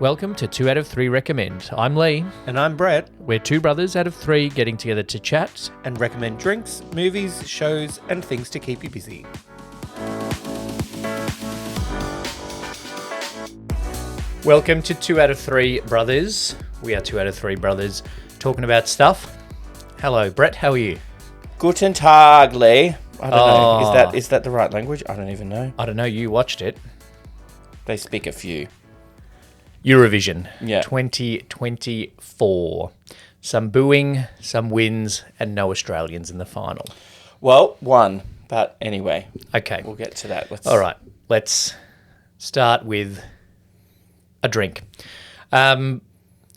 Welcome to 2 out of 3 Recommend. I'm Lee. And I'm Brett. We're two brothers out of three getting together to chat. And recommend drinks, movies, shows, and things to keep you busy. Welcome to 2 out of 3 Brothers. We are 2 out of 3 brothers talking about stuff. Hello, Brett. How are you? Guten Tag, Lee. I don't know. Is that the right language? I don't even know. I don't know. You watched it. They speak a few. Eurovision 2024. Some booing, some wins, and no Australians in the final. Well, one. But anyway. Okay. We'll get to that. All right. Let's start with a drink. In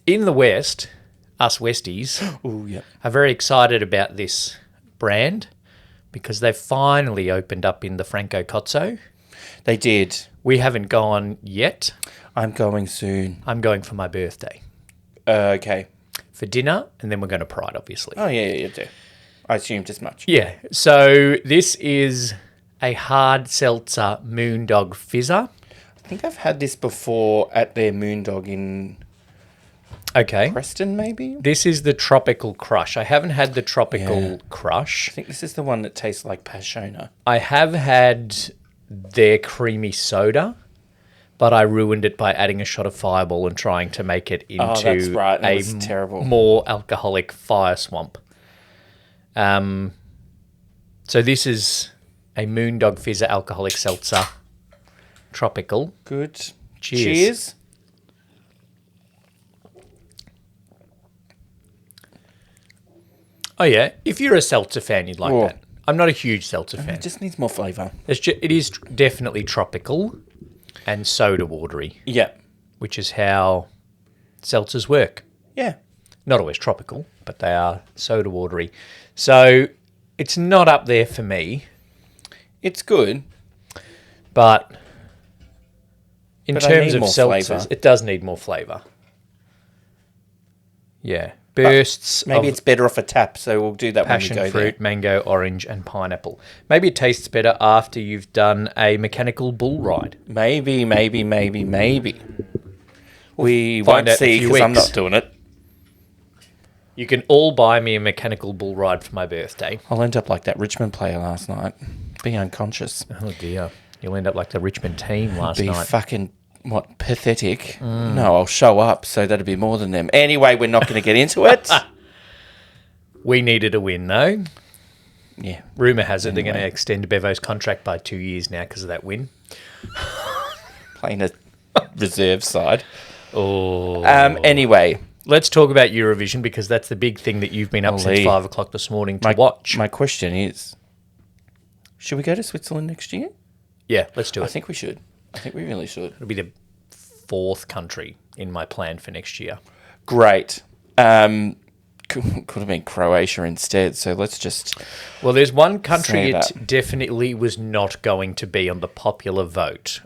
the West, us Westies are very excited about this brand because they've finally opened up in the Franco Cozzo. They did. We haven't gone yet. I'm going soon. I'm going for my birthday. Okay. For dinner, and then we're going to Pride, obviously. Oh, yeah, you do. I assumed as much. Yeah. So this is a hard seltzer Moondog Fizzer. I think I've had this before at their Moondog in Preston, maybe? This is the Tropical Crush. I haven't had the Tropical Crush. I think this is the one that tastes like Pashona. I have had their creamy soda, but I ruined it by adding a shot of Fireball and trying to make it into that's right. It was terrible. More alcoholic fire swamp. So this is a Moondog Fizzer alcoholic seltzer. Tropical. Good. Cheers. Oh, yeah. If you're a seltzer fan, you'd like that. I'm not a huge seltzer fan. It just needs more flavour. It is definitely tropical and soda watery. Yeah. Which is how seltzers work. Yeah. Not always tropical, but they are soda watery. So it's not up there for me. It's good. But in terms of seltzers, flavour. it does need more flavour. Yeah. Bursts maybe it's better off a tap, so we'll do that when we go passion fruit, there. mango, orange, and pineapple. Maybe it tastes better after you've done a mechanical bull ride. Maybe. We find won't out in a see few because I'm weeks. not doing it. You can all buy me a mechanical bull ride for my birthday. I'll end up like that Richmond player last night, being unconscious. Oh dear. You'll end up like the Richmond team last Be night. fucking, pathetic. No, I'll show up, so that'll be more than them. Anyway, we're not going to get into it. We needed a win, though. Yeah. Rumour has it they're going to extend Bevo's contract by 2 years now because of that win. Playing a reserve side. Oh. Anyway. Let's talk about Eurovision because that's the big thing that you've been up since 5 o'clock this morning to watch. My question is, should we go to Switzerland next year? Yeah, let's do it. I think we should. I think we really should. It'll be the 4th country in my plan for next year. Great. Could have been Croatia instead, so let's just... Well, there's one country it definitely was not going to be on the popular vote,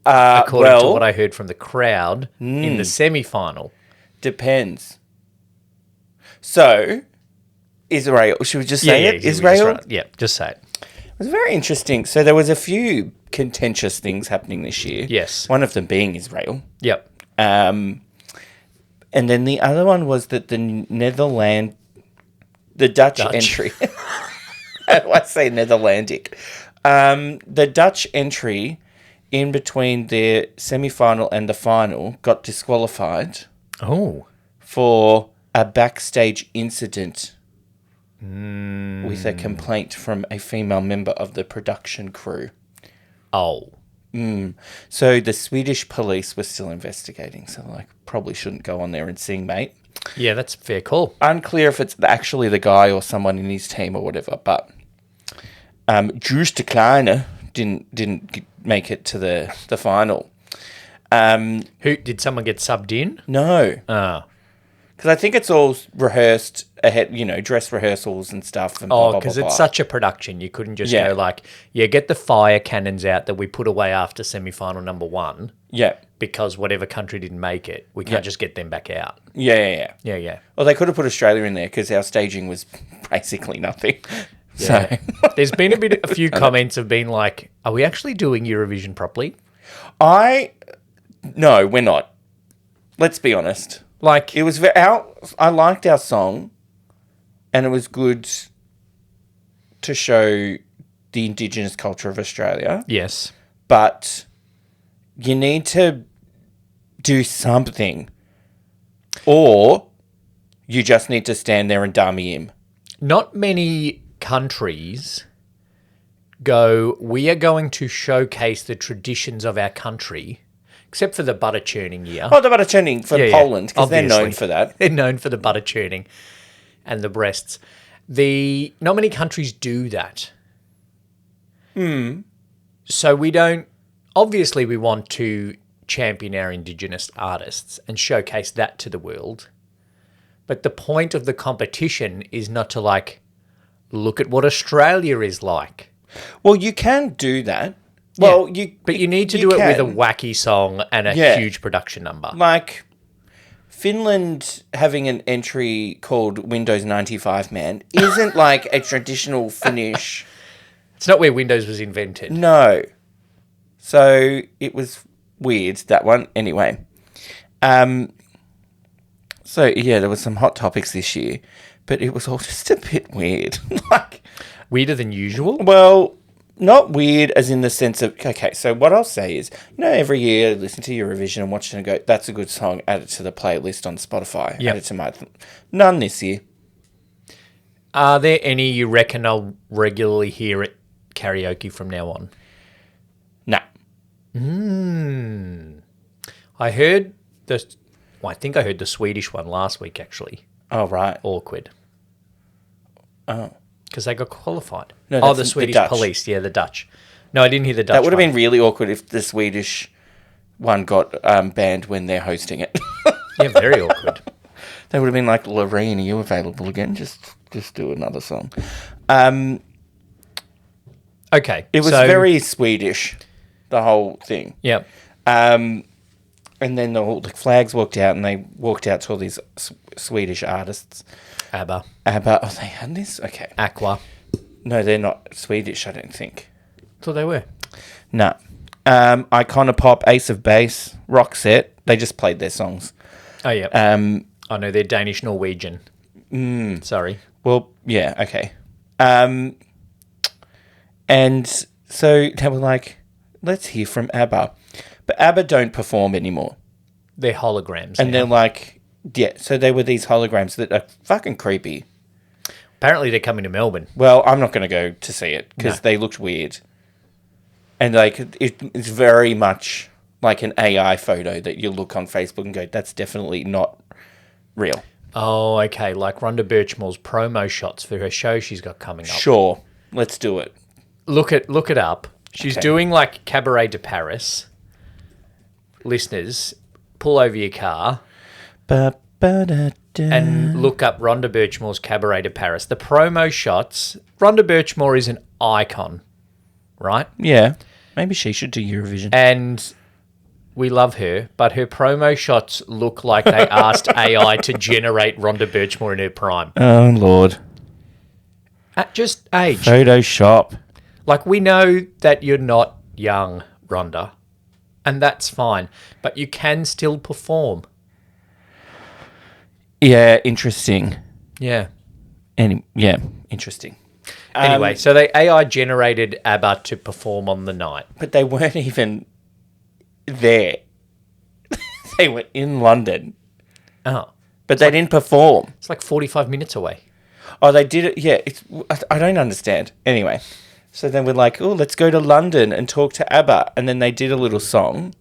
according to what I heard from the crowd in the semi-final. Depends. So, Israel. Should we just say it? Israel? Just say it. It was very interesting. So there was a few contentious things happening this year. Yes. One of them being Israel. Yep. And then the other one was that the Dutch entry. How do I say Netherlandic? The Dutch entry in between the semi-final and the final got disqualified. Oh. For a backstage incident with a complaint from a female member of the production crew. Oh. So the Swedish police were still investigating, so probably shouldn't go on there and sing, mate. Yeah, that's a fair call. Unclear if it's actually the guy or someone in his team or whatever, but Just Kleine didn't make it to the final. Who did someone get subbed in? No. Because I think it's all rehearsed ahead, dress rehearsals and stuff. And because it's such a production. You couldn't just go get the fire cannons out that we put away after semi-final number 1. Yeah. Because whatever country didn't make it, we can't just get them back out. Yeah. Well, they could have put Australia in there because our staging was basically nothing. Yeah. So. There's been a few comments of being like, are we actually doing Eurovision properly? No, we're not. Let's be honest. Like, It was I liked our song, and it was good to show the Indigenous culture of Australia. yes. But you need to do something, or you just need to stand there and dummy him. Not many countries go, we are going to showcase the traditions of our country, except for the butter churning year. Oh, the butter churning for Yeah, Poland, because they're known obviously. for that. They're known for the butter churning and the breasts. Not many countries do that. So we don't. Obviously, we want to champion our Indigenous artists and showcase that to the world. But the point of the competition is not to look at what Australia is like. Well, you can do that. Well, But you need to do it with a wacky song and a huge production number. Like Finland having an entry called Windows 95 Man isn't like a traditional Finnish. It's not where Windows was invented. No. So it was weird, that one. Anyway. So, yeah, there was some hot topics this year, but it was all just a bit weird. Weirder than usual? Well, not weird as in the sense of, okay, so what I'll say is, every year I listen to Eurovision and watch it and go, that's a good song, add it to the playlist on Spotify. Yep. Add it to my... None this year. Are there any you reckon I'll regularly hear at karaoke from now on? Nah. I heard I think I heard the Swedish one last week, actually. Oh, right. Awkward. Oh. Because they got qualified. No, the that's the Swedish Dutch. police. Yeah, the Dutch. No, I didn't hear the Dutch That would have one. been really awkward if the Swedish one got banned when they're hosting it. Yeah, very awkward. They would have been like, Lorraine, are you available again? Just do another song. Okay. It was very Swedish, the whole thing. Yeah. And then the flags walked out, and they walked out to all these Swedish artists. ABBA. ABBA. Oh, they had this? Okay. Aqua. No, they're not Swedish, I don't think. Thought they were. No. Iconopop, Ace of Base, Roxette. They just played their songs. Oh, yeah. I know they're Danish-Norwegian. Sorry. Well, yeah, okay. And so they were like, let's hear from ABBA. But ABBA don't perform anymore. They're holograms. And now. they're like, yeah, so they were these holograms that are fucking creepy. Apparently they're coming to Melbourne. Well, I'm not going to go to see it because they looked weird. And like, it's very much like an AI photo that you look on Facebook and go, that's definitely not real. Oh, okay. Like Rhonda Birchmore's promo shots for her show she's got coming up. Sure, let's do it. Look it up. She's doing like Cabaret de Paris. Listeners, pull over your car and look up Rhonda Birchmore's Cabaret de Paris. The promo shots, Rhonda Birchmore is an icon, right? Yeah, maybe she should do Eurovision. And we love her, but her promo shots look like they asked AI to generate Rhonda Birchmore in her prime. Oh, Lord. At just age. Photoshop. Like, we know that you're not young, Rhonda, and that's fine, but you can still perform. Yeah, interesting. Yeah. Yeah, interesting. Anyway, so they AI generated ABBA to perform on the night. But they weren't even there. They were in London. Oh. But they didn't perform. It's like 45 minutes away. Oh, they did it. Yeah, I don't understand. Anyway, so then we're like, oh, let's go to London and talk to ABBA. And then they did a little song.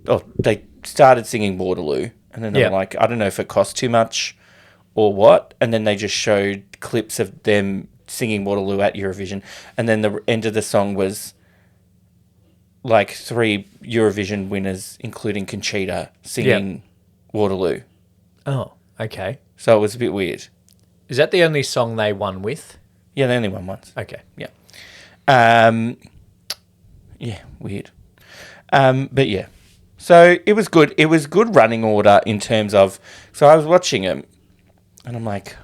Oh, they started singing Waterloo. And then they were like, I don't know if it cost too much or what. And then they just showed clips of them singing Waterloo at Eurovision. And then the end of the song was like 3 Eurovision winners, including Conchita, singing Waterloo. Oh, okay. So it was a bit weird. Is that the only song they won with? Yeah, they only won once. Okay. Yeah. Yeah, weird. But yeah. So it was good. It was good running order in terms of... So I was watching them and I'm like,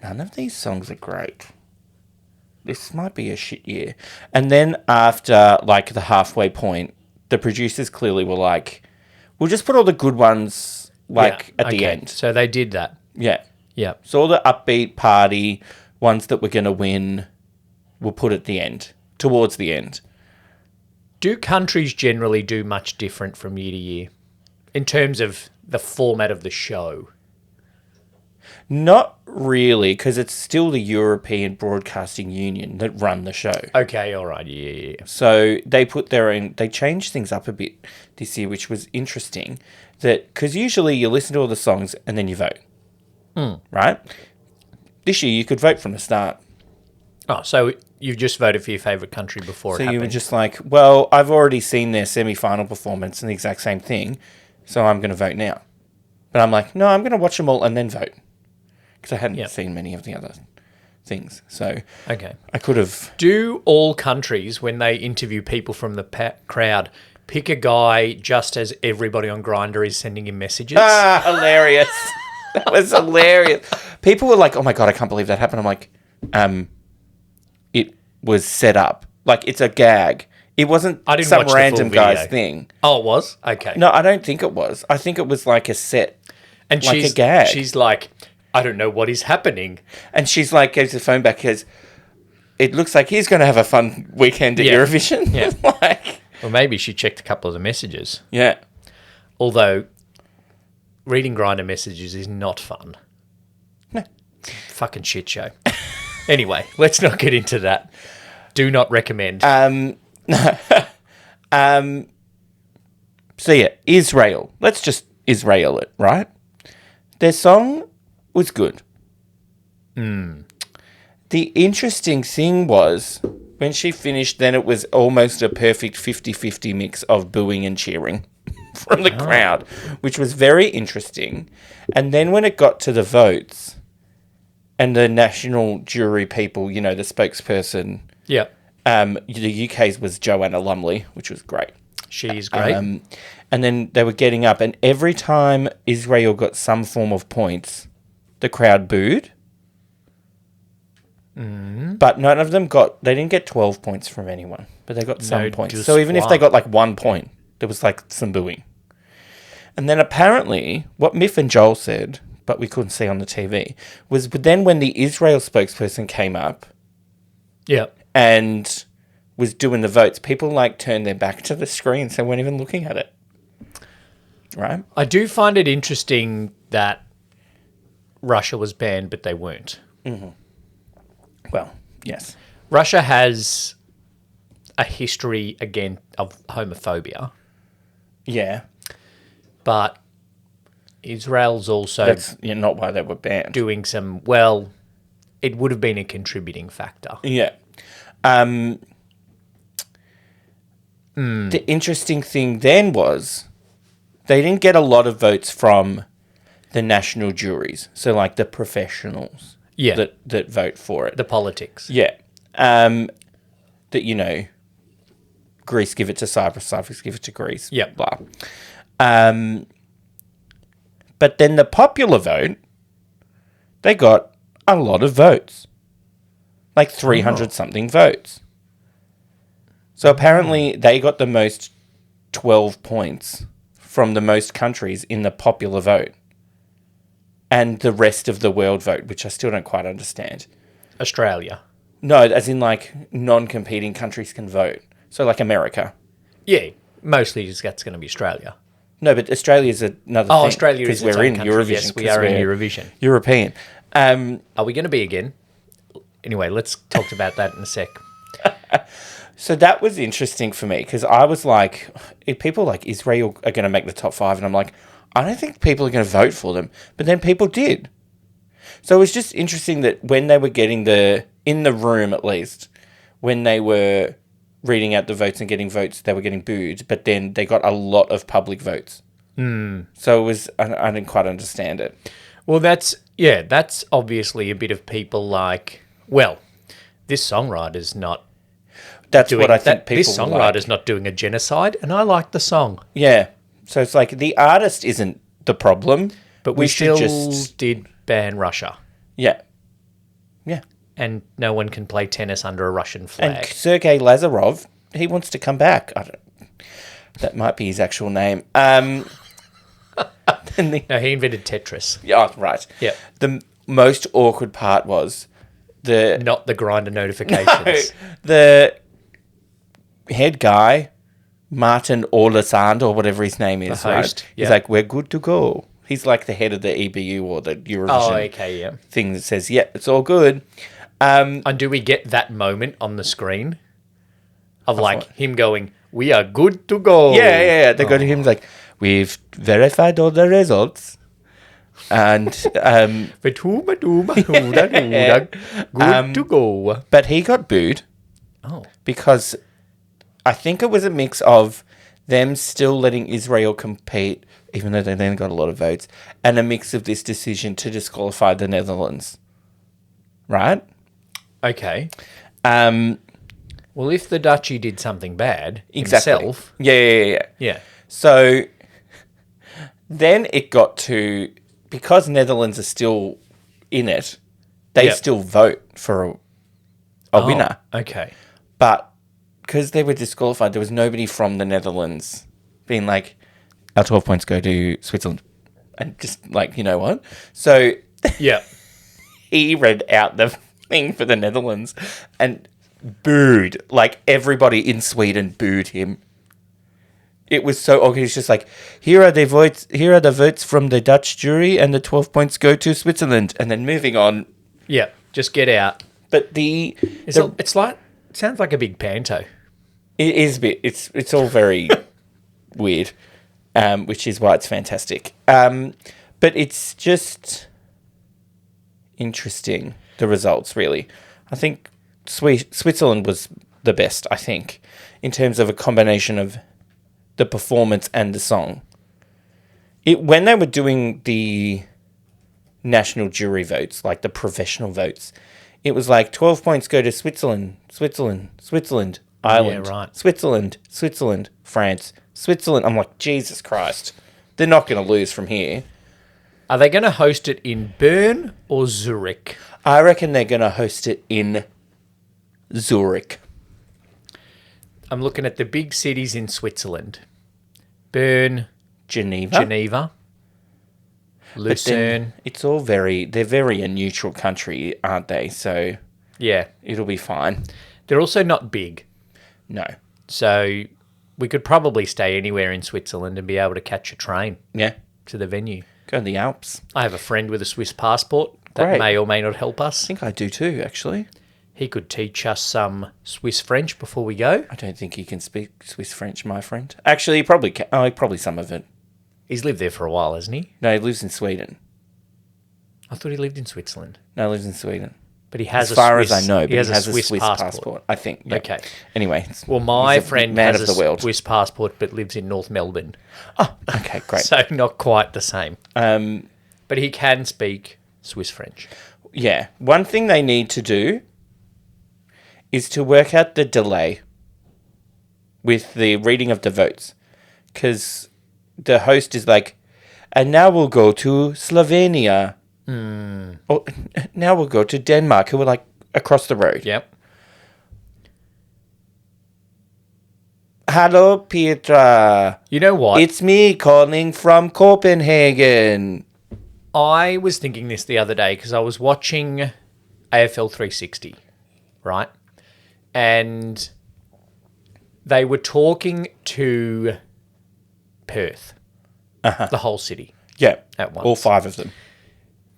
none of these songs are great. This might be a shit year. And then after like the halfway point, the producers clearly were like, we'll just put all the good ones at the okay. end. So they did that. Yeah. Yeah. So all the upbeat party ones that we're going to win, we'll put at the end, towards the end. Do countries generally do much different from year to year in terms of the format of the show? Not really, because it's still the European Broadcasting Union that run the show. Okay, all right, yeah. So they put their own, they changed things up a bit this year, which was interesting. That because usually you listen to all the songs and then you vote, right? This year you could vote from the start. Oh, so you just voted for your favourite country before it happened? So you were just like, well, I've already seen their semi-final performance and the exact same thing, so I'm going to vote now. But I'm like, no, I'm going to watch them all and then vote. Because I hadn't seen many of the other things. So okay. I could have... Do all countries, when they interview people from the crowd, pick a guy just as everybody on Grindr is sending him messages? Ah, hilarious. That was hilarious. People were like, oh my God, I can't believe that happened. I'm like, it was set up. Like, it's a gag. It wasn't some random guy's thing. Oh, it was? Okay. No, I don't think it was. I think it was like a set, and like a gag. She's like, I don't know what is happening. And she's like, gives the phone back, goes, it looks like he's going to have a fun weekend at Eurovision. Yeah. Like, well, maybe she checked a couple of the messages. Yeah. Although, reading Grindr messages is not fun. No. Fucking shit show. Anyway, let's not get into that. Do not recommend. So yeah, Israel. Let's just Israel it, right? Their song was good. The interesting thing was, when she finished, then it was almost a perfect 50-50 mix of booing and cheering from the crowd, which was very interesting. And then when it got to the votes and the national jury people, you know, the spokesperson, the UK's was Joanna Lumley, which was great. She's great. And then they were getting up, and every time Israel got some form of points, the crowd booed. But none of them they didn't get 12 points from anyone, but they got some points. So even if they got like 1 point, there was like some booing. And then apparently, what Miff and Joel said, but we couldn't see on the TV, was then when the Israel spokesperson came up and was doing the votes, people like turned their back to the screen, so weren't even looking at it. Right? I do find it interesting that Russia was banned, but they weren't. Mm-hmm. Well, yes. Russia has a history, again, of homophobia. Yeah. But Israel's also... That's not why they were banned. Doing some... Well, it would have been a contributing factor. Yeah. The interesting thing then was they didn't get a lot of votes from the national juries. So, like, the professionals that vote for it. The politics. Yeah. That, you know, Greece give it to Cyprus, Cyprus give it to Greece. Yeah. Blah. But then the popular vote, they got a lot of votes. Like 300-something votes. So apparently they got the most 12 points from the most countries in the popular vote. And the rest of the world vote, which I still don't quite understand. Australia. No, as in like non-competing countries can vote. So like America. Yeah, mostly that's going to be Australia. No, but Australia's another thing. Oh, Australia is because we're in Eurovision. Yes, we are in Eurovision. European. Are we going to be again? Anyway, let's talk about that in a sec. So that was interesting for me because I was like, if people like Israel are going to make the top 5, and I'm like, I don't think people are going to vote for them. But then people did. So it was just interesting that when they were getting in the room at least, when they were reading out the votes and getting votes, they were getting booed. But then they got a lot of public votes. So it was, I didn't quite understand it. Well, that's obviously a bit of people like, well, this songwriter's not. That's what I think people This songwriter's not doing a genocide, and I like the song. Yeah. So it's like the artist isn't the problem, but we still did ban Russia. Yeah. Yeah. And no one can play tennis under a Russian flag. And Sergei Lazarov, he wants to come back. That might be his actual name. No, he invented Tetris. Yeah, right. Yeah. The most awkward part was Not the grinder notifications. the head guy, Martin Orlasand, or whatever his name is, The host, right? yeah. He's like, we're good to go. He's like the head of the EBU or the Eurovision thing that says, yeah, it's all good. And do we get that moment on the screen of like him going, "We are good to go"? Yeah. They go to him like, we've verified all the results. And Good to go. but he got booed Oh, because I think it was a mix of them still letting Israel compete, even though they then got a lot of votes, and a mix of this decision to disqualify the Netherlands. Right? okay. Um, Well, if the Dutchie did something bad exactly. himself, Yeah. So then it got to, because Netherlands are still in it, they Yep. still vote for a winner. Okay. But because they were disqualified, there was nobody from the Netherlands being like, our 12 points go to Switzerland. And just like, you know what? So Yeah. he read out the thing for the Netherlands and booed. Like everybody in Sweden booed him. It was so awkward. He's just like, here are the votes from the Dutch jury, and the 12 points go to Switzerland. And then moving on. Yeah. Just get out. But It's like sounds like a big panto. it is a bit. It's all very weird, which is why it's fantastic. But it's just interesting, the results, really. I think Switzerland was the best, I think, in terms of a combination of the performance and the song. When they were doing the national jury votes, like the professional votes, it was like 12 points go to Switzerland, Ireland, Yeah, right. Switzerland, France, Switzerland. I'm like, Jesus Christ. They're not going to lose from here. Are they going to host it in Bern or Zurich? I reckon they're going to host it in Zurich. I'm looking at the big cities in Switzerland. Bern, Geneva. Geneva, But then Lucerne. it's all they're very a neutral country, aren't they? So Yeah. it'll be fine. They're also not big. No. So we could probably stay anywhere in Switzerland and be able to catch a train Yeah. to the venue. Go to the Alps. I have a friend with a Swiss passport that Great. may or may not help us. I think I do too, actually. He could teach us some Swiss French before we go. I don't think he can speak Swiss French, my friend. Actually, he probably can. Oh, probably some of it. He's lived there for a while, hasn't he? No, he lives in Sweden. I thought he lived in Switzerland. No, he lives in Sweden. But he has As far Swiss, as I know, but he has a Swiss passport. passport. I think. Yeah. Okay. Anyway. Well, my he's a friend man has of the world. Swiss passport but lives in North Melbourne. Oh, okay, great. So not quite the same. Um, But he can speak Swiss French. yeah. One thing they need to do is to work out the delay with the reading of the votes. Because the host is like, and now we'll go to Slovenia. Or now we'll go to Denmark, who are like across the road. Yep. Hello, Petra. You know what? It's me calling from Copenhagen. I was thinking this the other day because I was watching AFL 360, right? And they were talking to Perth, the whole city. Yeah, At once. all 5 of them.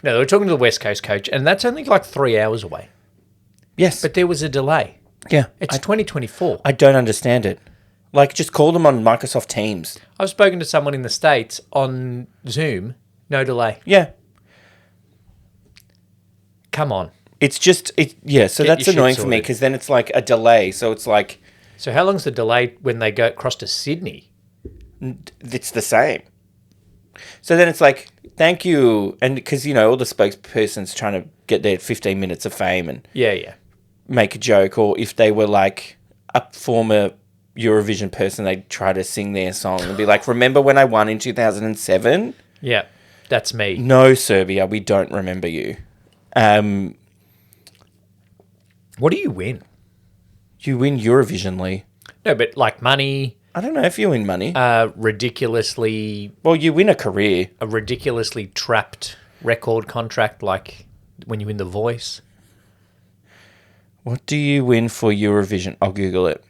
No, they were talking to the West Coast coach, and that's only like 3 hours away. Yes, But there was a delay. yeah, It's 2024. I don't understand it. Like, just call them on Microsoft Teams. I've spoken to someone in the States on Zoom, no delay. Yeah, Come on. it's just yeah. So Get that's your shit annoying for me sorted. because then it's like a delay. So it's like So how long's the delay when they go across to Sydney? it's the same. So then it's like, thank you, and because all the spokesperson's trying to get their 15 minutes of fame and Yeah. make a joke, or if they were like a former Eurovision person, they'd try to sing their song and be like, remember when I won in 2007? Yeah, that's me. No, Serbia, we don't remember you. What do you win? You win Eurovision, Lee. No, but like money, I don't know if you win money. Ridiculously Well, you win a career. a ridiculously trapped record contract like when you win The Voice. What do you win for Eurovision? I'll Google it.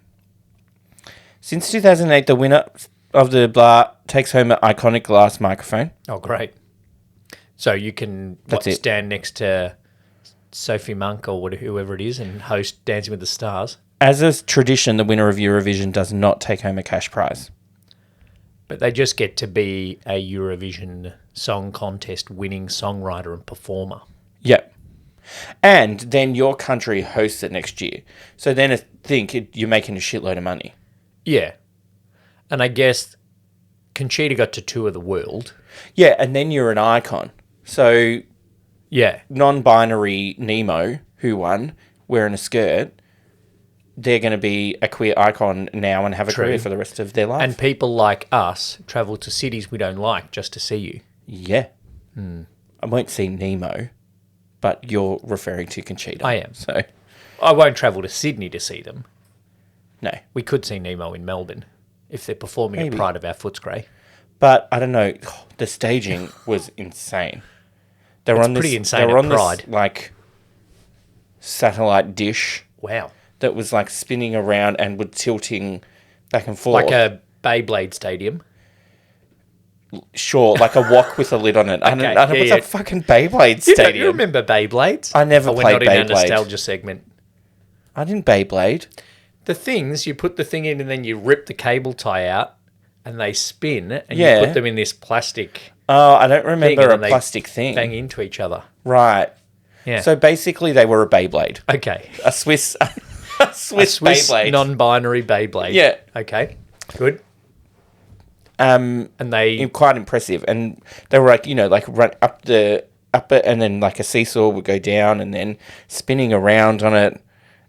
Since 2008, the winner of the blah takes home an iconic glass microphone. Oh, great. So you can That's it. stand next to Sophie Monk or whoever it is and host Dancing with the Stars. As a tradition, the winner of Eurovision does not take home a cash prize. But they just get to be a Eurovision Song Contest winning songwriter and performer. Yep. And then your country hosts it next year. So then I think you're making a shitload of money. Yeah. And I guess Conchita got to tour the world. Yeah, and then you're an icon. So Yeah. non-binary Nemo, who won, wearing a skirt, they're going to be a queer icon now and have a True. career for the rest of their life. And people like us travel to cities we don't like just to see you. Yeah. I won't see Nemo, but you're referring to Conchita. I am. So, I won't travel to Sydney to see them. no. We could see Nemo in Melbourne if they're performing Maybe. at Pride of Our Footscray. But I don't know. The staging was insane. They were It's on this, pretty insane they were at on Pride. this, like, satellite dish Wow. that was, like, spinning around and would tilting back and forth. Like a Beyblade stadium. Sure, like a wok with a lid on it. I don't yeah, what's yeah. a fucking Beyblade You stadium. remember Beyblades? I never We're played not in our Beyblade. nostalgia segment. I didn't Beyblade. The things, you put the thing in and then you rip the cable tie out and they spin and Yeah. you put them in this plastic Oh, I don't thing remember and a then they plastic thing. bang into each other. Right. Yeah. So basically, they were a Beyblade, okay. a Swiss, a A Swiss Swiss Beyblade. non-binary Beyblade. Yeah. Okay. Good. And they quite impressive. And they were like, like run up it, and then like a seesaw would go down, and then spinning around on it,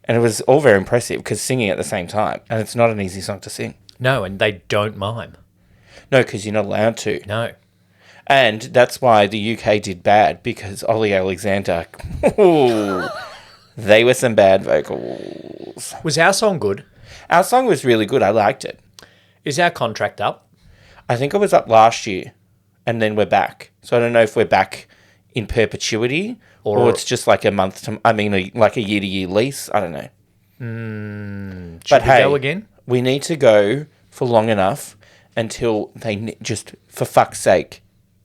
and it was all very impressive because singing at the same time, and it's not an easy song to sing. No, and they don't mime. No, because you're not allowed to. No. And that's why the UK did bad, because Ollie Alexander, ooh, they were some bad vocals. Was our song good? Our song was really good. I liked it. Is our contract up? I think it was up last year, and then we're back. So I don't know if we're back in perpetuity or it's just like like a year-to-year lease. I don't know. Should we go again? We need to go for long enough until they just, for fuck's sake,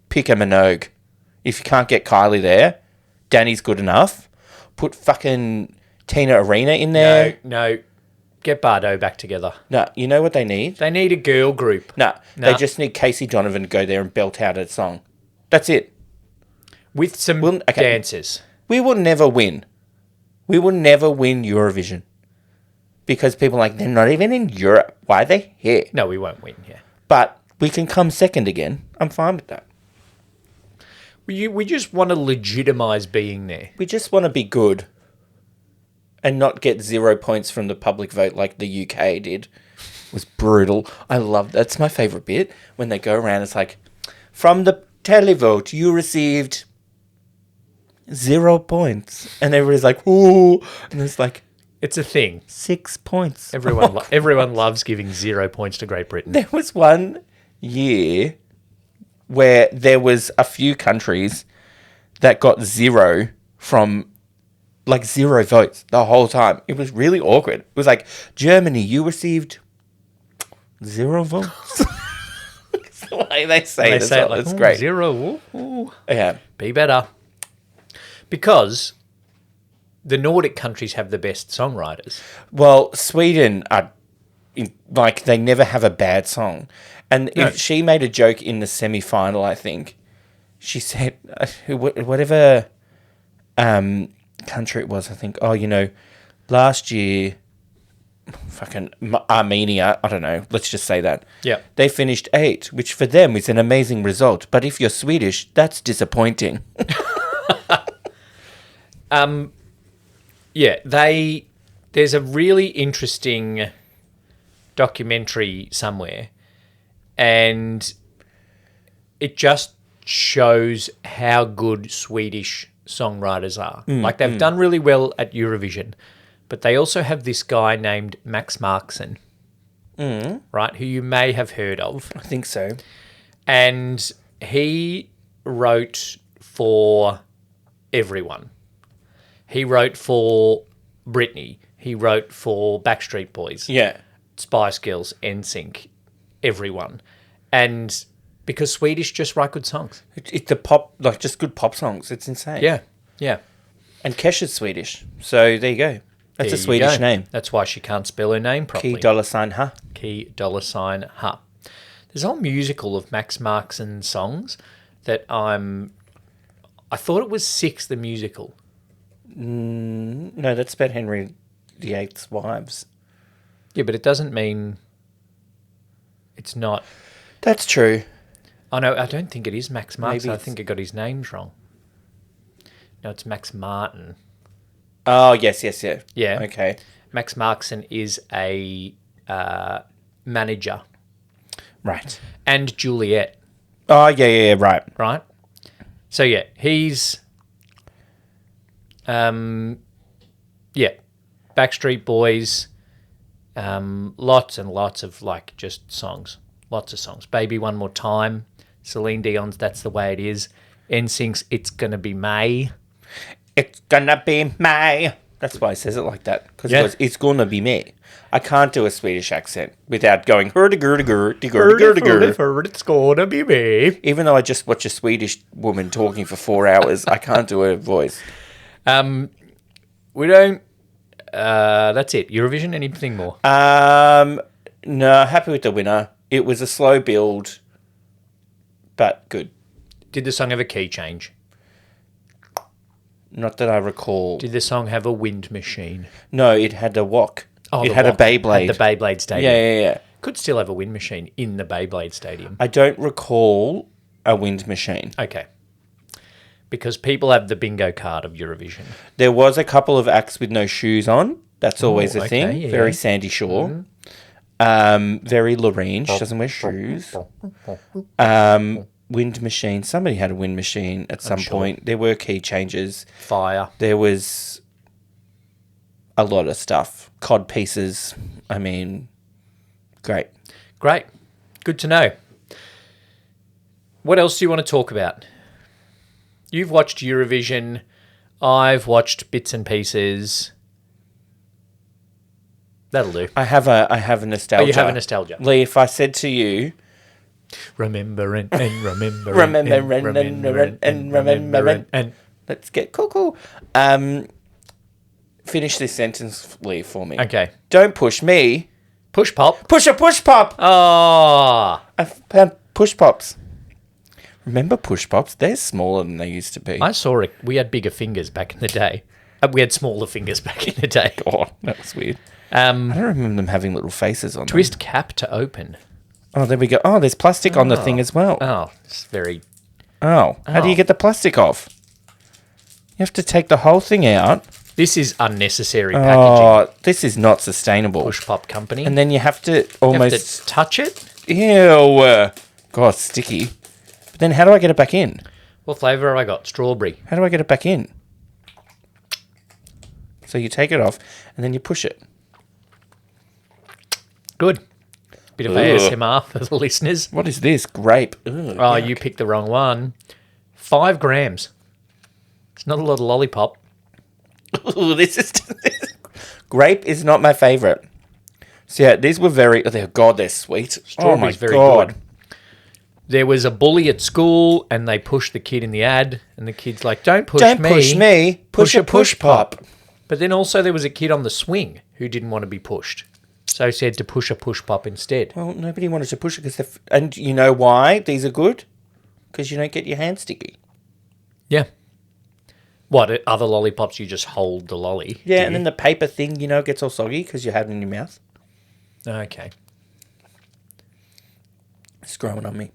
pick a Minogue. If you can't get Kylie there, Danny's good enough. Put fucking Tina Arena in there. No. Get Bardo back together. No, you know what they need? They need a girl group. No, they just need Casey Donovan to go there and belt out a song. That's it. With some Okay. dancers. We will never win. We will never win Eurovision. Because people are like, they're not even in Europe. Why are they here? No, we won't win, yeah. But we can come second again. I'm fine with that. We just want to legitimise being there. We just want to be good. And not get 0 points from the public vote like the UK did. It was brutal. I love that's my favourite bit. When they go around, it's like, from the televote, you received 0 points. And everybody's like, ooh. And it's like, It's a thing. 6 points. Everyone loves giving 0 points to Great Britain. There was one year where there was a few countries that got 0 from, like, 0 votes the whole time. It was really awkward. It was like, Germany, you received 0 votes. It's the way they say it. say it like, it's great. 0. Ooh. Yeah. Be better. Because the Nordic countries have the best songwriters. Well, Sweden are, like, they never have a bad song. And if she made a joke in the semi-final, I think. She said, whatever country it was, I think, last year, fucking Armenia, I don't know, let's just say that. Yeah. They finished 8th, which for them is an amazing result. But if you're Swedish, that's disappointing. Yeah, there's a really interesting documentary somewhere, and it just shows how good Swedish songwriters are. Like, they've done really well at Eurovision, but they also have this guy named Max Markson, right, who you may have heard of. I think so. And he wrote for everyone. He wrote for Britney. He wrote for Backstreet Boys. Yeah. Spice Girls, NSYNC, everyone. And because Swedish just write good songs. It's the pop, like just good pop songs. It's insane. Yeah, yeah. And Kesha's Swedish. So there you go. That's There a you Swedish go. name. That's why she can't spell her name properly. $, huh? $. There's a whole musical of Max Markson songs that I thought it was Six, the musical. No, that's about Henry VIII's wives. Yeah, but it doesn't mean it's not. That's true. Oh, no, I don't think it is Max Markson. I it's- think I got his names wrong. No, it's Max Martin. Oh, yes, yeah. Yeah. Okay. Max Markson is a manager. Right. And Juliet, Oh, yeah, right. right? So, yeah, he's... Backstreet Boys, lots and lots of, like, just songs. Lots of songs. Baby One More Time, Celine Dion's That's the Way It Is, NSYNC's It's Gonna Be May. It's gonna be May. That's why he says it like that. Because Yeah. it's gonna be me. I can't do a Swedish accent without going hurdy-gurdy-gurdy-gurdy-gurdy. It's gonna be me. Even though I just watch a Swedish woman talking for 4 hours, I can't do her voice. We don't... that's it. Eurovision, anything more? No, happy with the winner. It was a slow build, but good. Did the song have a key change? Not that I recall. Did the song have a wind machine? No, it had a wok. Oh, it the had Wok a Beyblade. Had the Beyblade Stadium. Yeah. Could still have a wind machine in the Beyblade Stadium. I don't recall a wind machine. Okay. Because people have the bingo card of Eurovision. There was a couple of acts with no shoes on. That's always a thing. yeah. Very Sandy Shore. Very Lorraine. She doesn't wear shoes. Wind machine. Somebody had a wind machine at some point. There were key changes. Fire. There was a lot of stuff. Cod pieces. I mean, great. Great. Good to know. What else do you want to talk about? You've watched Eurovision. I've watched bits and pieces. That'll do. I have a nostalgia. Oh, you have a nostalgia. Lee, if I said to you, Remembering and remembering. Remembering. And let's get cuckoo. Finish this sentence, Lee, for me. okay. Don't push me. Push pop. Push a push pop. Oh. I found push pops. Remember push pops? They're smaller than they used to be. I saw it. We had bigger fingers back in the day. We had smaller fingers back in the day. Oh, that was weird. I don't remember them having little faces on Twist cap to open. them. Oh, there we go. Oh, there's plastic on the thing as well. Oh, it's very... Oh, how do you get the plastic off? You have to take the whole thing out. This is unnecessary packaging. Oh, this is not sustainable. Push pop company. And then you have to you almost... have to touch it. Ew. God, sticky. But then how do I get it back in? What flavour have I got? Strawberry. How do I get it back in? So you take it off and then you push it. Good. Bit of Ugh. ASMR for the listeners. What is this? Grape. Ugh, Oh, yuck. you picked the wrong one. 5 grams. It's not a lot of lollipop. Ooh, this is... Grape is not my favourite. So yeah, these were very... Oh, God, they're sweet. Strawberry's very good. There was a bully at school and they pushed the kid in the ad and the kid's like, don't push Don't me. push me. Push a push pop. But then also there was a kid on the swing who didn't want to be pushed. So he said to push a push pop instead. Well, nobody wanted to push it because... And you know why these are good? Because you don't get your hand sticky. Yeah. What, other lollipops you just hold the lolly? Yeah, do and you? then the paper thing, gets all soggy because you have it in your mouth. Okay. It's growing on me.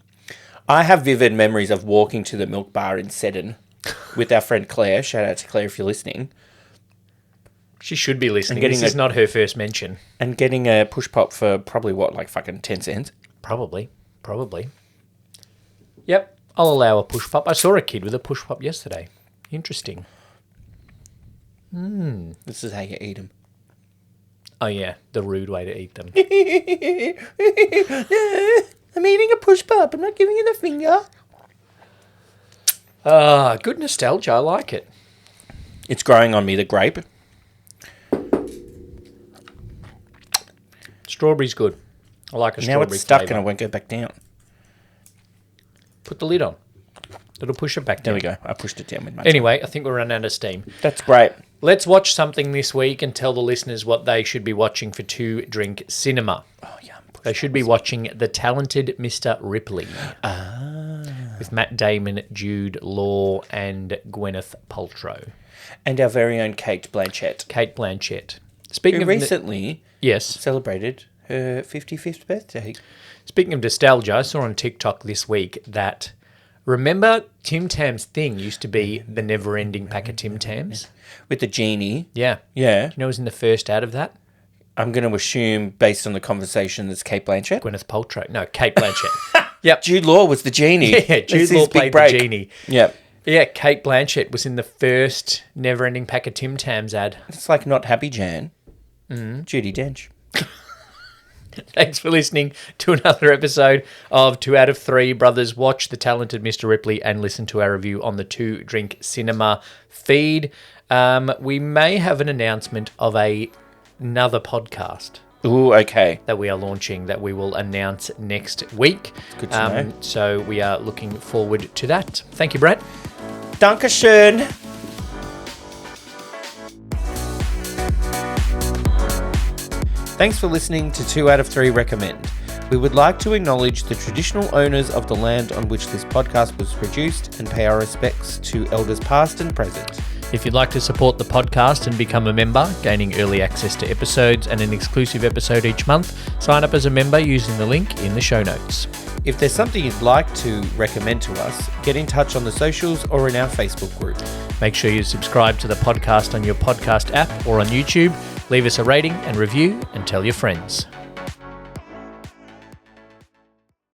I have vivid memories of walking to the milk bar in Seddon with our friend Claire. Shout out to Claire if you're listening. She should be listening. getting This is a- not her first mention. And getting a push pop for probably like fucking 10 cents. Probably. Yep. I'll allow a push pop. I saw a kid with a push pop yesterday. Interesting. This is how you eat them. Oh, yeah, the rude way to eat them. I'm eating a push pop. I'm not giving you the finger. Good nostalgia. I like it. It's growing on me, the grape. Strawberry's good. I like a Now strawberry it's stuck flavour. and it won't go back down. Put the lid on. It'll push it back There down. we go. I pushed it down with my Anyway, I think we're running out of steam. That's great. Let's watch something this week and tell the listeners what they should be watching for Two Drink Cinema. Oh, yum. They should be watching The Talented Mr. Ripley. With Matt Damon, Jude Law, and Gwyneth Paltrow. And our very own Kate Blanchett, Kate Blanchett. Speaking who of recently yes, celebrated her 55th birthday. speaking of nostalgia, I saw on TikTok this week that remember Tim Tam's thing used to be the never-ending pack of Tim Tams. With the genie. Yeah. Yeah. You know, who was in the first ad of that? I'm going to assume, based on the conversation, that's Kate Blanchett. Gwyneth Paltrow. No, Kate Blanchett. Yep. Jude Law was the genie. Yeah, Jude Law played the genie. Yeah. Yeah, Kate Blanchett was in the first never-ending pack of Tim Tams ad. It's like Not Happy Jan. Judi Dench. Thanks for listening to another episode of 2 out of 3 Brothers Watch The Talented Mr. Ripley and listen to our review on the Two Drink Cinema feed. We may have an announcement of another podcast Ooh, okay. that we are launching that we will announce next week. Good to know. So we are looking forward to that. Thank you, Brett. Dankeschön. Thanks for listening to 2 out of 3 Recommend. We would like to acknowledge the traditional owners of the land on which this podcast was produced and pay our respects to elders past and present. If you'd like to support the podcast and become a member, gaining early access to episodes and an exclusive episode each month, sign up as a member using the link in the show notes. If there's something you'd like to recommend to us, get in touch on the socials or in our Facebook group. Make sure you subscribe to the podcast on your podcast app or on YouTube. Leave us a rating and review and tell your friends.